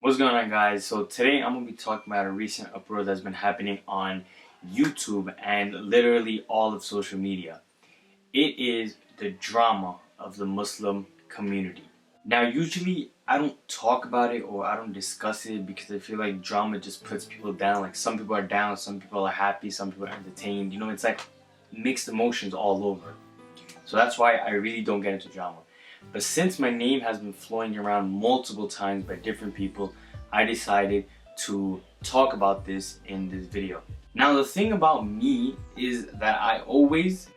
What's going on, guys? So today I'm going to be talking about a recent uproar that's been happening on YouTube and literally all of social media. It is the drama of the Muslim community. Now usually I don't talk about it or I don't discuss it because I feel like drama just puts people down. Like some people are down, some people are happy, some people are entertained. You know, it's like mixed emotions all over. So that's why I really don't get into drama. But since my name has been flowing around multiple times by different people, I decided to talk about this in this video. Now the thing about me is that I always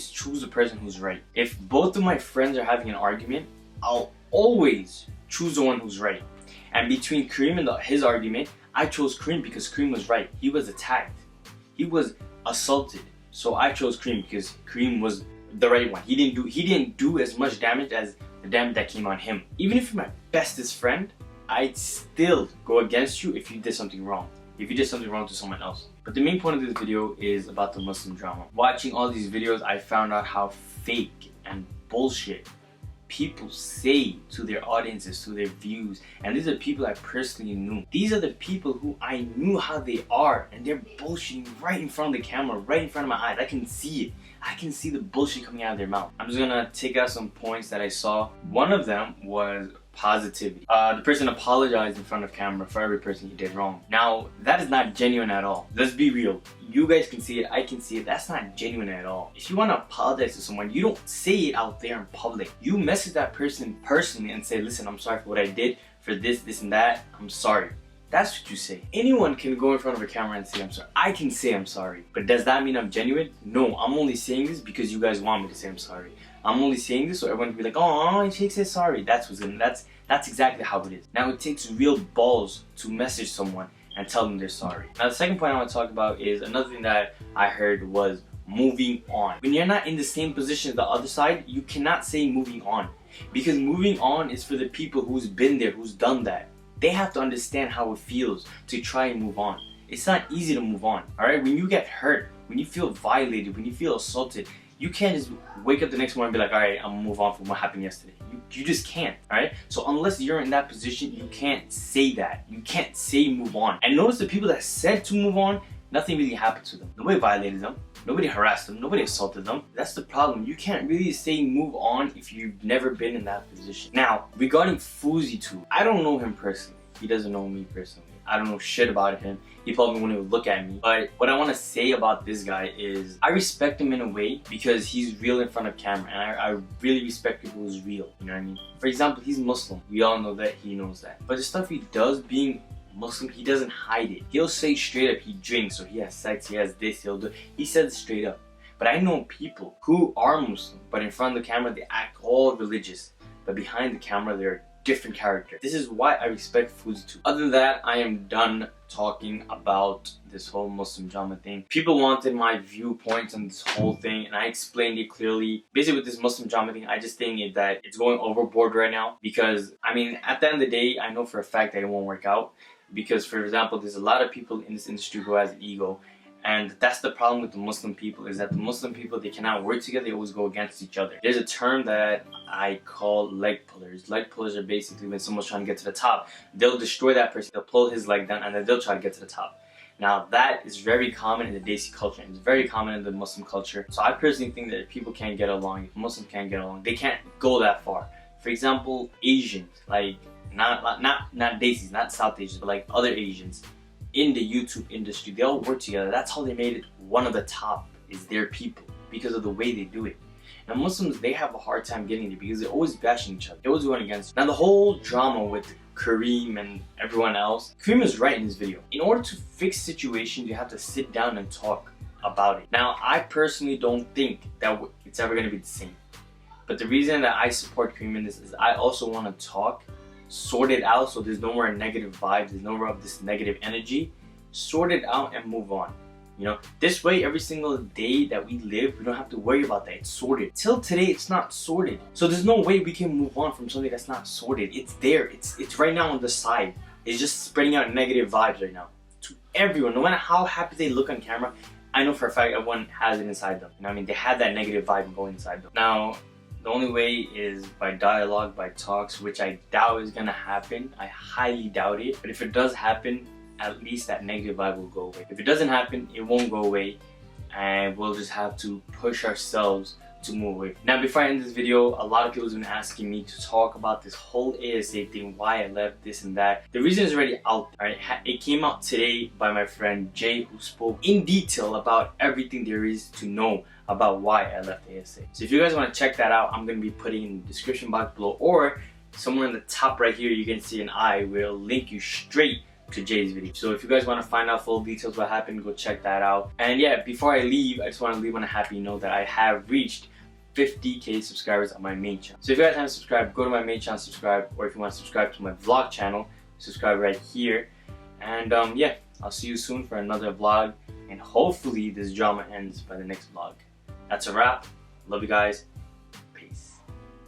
choose the person who's right. If both of my friends are having an argument, I'll always choose the one who's right. And between Kareem and his argument, I chose Kareem because Kareem was right. He was attacked. He was assaulted. So I chose Kareem because Kareem was the right one. He didn't do as much damage as the damage that came on him. Even if you're my bestest friend, I'd still go against you if you did something wrong. If you did something wrong to someone else. But the main point of this video is about the Muslim drama. Watching all these videos, I found out how fake and bullshit people say to their audiences, to their views. And these are people I personally knew. These are the people who I knew how they are, and they're bullshitting right in front of the camera, right in front of my eyes. I can see it. I can see the bullshit coming out of their mouth. I'm just gonna take out some points that I saw. One of them was positivity. The person apologized in front of camera for every person he did wrong. Now, that is not genuine at all. Let's be real. You guys can see it, I can see it. That's not genuine at all. If you want to apologize to someone, you don't say it out there in public. You message that person personally and say, listen, I'm sorry for what I did, for this, this, and that. I'm sorry. That's what you say. Anyone can go in front of a camera and say I'm sorry. I can say I'm sorry. But does that mean I'm genuine? No, I'm only saying this because you guys want me to say I'm sorry. I'm only saying this so everyone can be like, oh, Sheikh says sorry. That's exactly how it is. Now it takes real balls to message someone and tell them they're sorry. Now the second point I want to talk about is another thing that I heard was moving on. When you're not in the same position as the other side, you cannot say moving on. Because moving on is for the people who's been there, who's done that. They have to understand how it feels to try and move on. It's not easy to move on, alright? When you get hurt, when you feel violated, when you feel assaulted, you can't just wake up the next morning and be like, alright, I'm gonna move on from what happened yesterday. You just can't, alright? So unless you're in that position, you can't say that. You can't say move on. And notice the people that said to move on, nothing really happened to them. Nobody violated them. Nobody harassed them. Nobody assaulted them. That's the problem. You can't really say move on if you've never been in that position. Now, regarding Fuzi2, I don't know him personally. He doesn't know me personally. I don't know shit about him. He probably won't even look at me. But what I want to say about this guy is I respect him in a way because he's real in front of camera. And I really respect people who's real. You know what I mean? For example, he's Muslim. We all know that. He knows that. But the stuff he does being Muslim, he doesn't hide it. He'll say straight up he drinks or he has sex, he has this, he'll do. He says it straight up. But I know people who are Muslim, but in front of the camera they act all religious. But behind the camera they're different character. This is why I respect Fuzi2. Other than that, I am done talking about this whole Muslim drama thing. People wanted my viewpoints on this whole thing and I explained it clearly. Basically with this Muslim drama thing, I just think that it's going overboard right now because, I mean, at the end of the day, I know for a fact that it won't work out because, for example, there's a lot of people in this industry who has an ego. And that's the problem with the Muslim people, is that the Muslim people, they cannot work together, they always go against each other. There's a term that I call leg pullers. Leg pullers are basically when someone's trying to get to the top, they'll destroy that person, they'll pull his leg down, and then they'll try to get to the top. Now that is very common in the Desi culture, and it's very common in the Muslim culture. So I personally think that if people can't get along, if Muslims can't get along, they can't go that far. For example, Asians, like not Desis, not South Asians, but like other Asians, in the YouTube industry, they all work together. That's how they made it one of the top, is their people, because of the way they do it. Now Muslims, they have a hard time getting there because they're always bashing each other. They're always going against. Now the whole drama with Kareem and everyone else, Kareem is right in this video. In order to fix situations, you have to sit down and talk about it. Now I personally don't think that it's ever going to be the same. But the reason that I support Kareem in this is I also want to talk, sort it out so there's no more negative vibes, there's no more of this negative energy. Sort it out and move on. You know, this way every single day that we live, we don't have to worry about that. It's sorted. Till today, it's not sorted. So there's no way we can move on from something that's not sorted. It's there. It's right now on the side. It's just spreading out negative vibes right now to everyone. No matter how happy they look on camera, I know for a fact everyone has it inside them. You know what I mean? They have that negative vibe going inside them. Now, The only way is by dialogue, by talks, which I doubt is gonna happen. I highly doubt it. But if it does happen, at least that negative vibe will go away. If it doesn't happen, it won't go away, and we'll just have to push ourselves to move away. Now, before I end this video, a lot of people have been asking me to talk about this whole ASA thing, why I left, this and that. The reason is already out there. Right? It came out today by my friend Jay, who spoke in detail about everything there is to know about why I left ASA. So if you guys want to check that out, I'm going to be putting in the description box below, or somewhere in the top right here you can see an I will link you straight to Jay's video. So if you guys want to find out full details what happened, go check that out. And yeah, before I leave, I just want to leave on a happy note that I have reached 50k subscribers on my main channel. So if you guys haven't subscribed, go to my main channel, subscribe, or if you want to subscribe to my vlog channel, subscribe right here. And yeah, I'll see you soon for another vlog, and hopefully this drama ends by the next vlog. That's a wrap. Love you guys.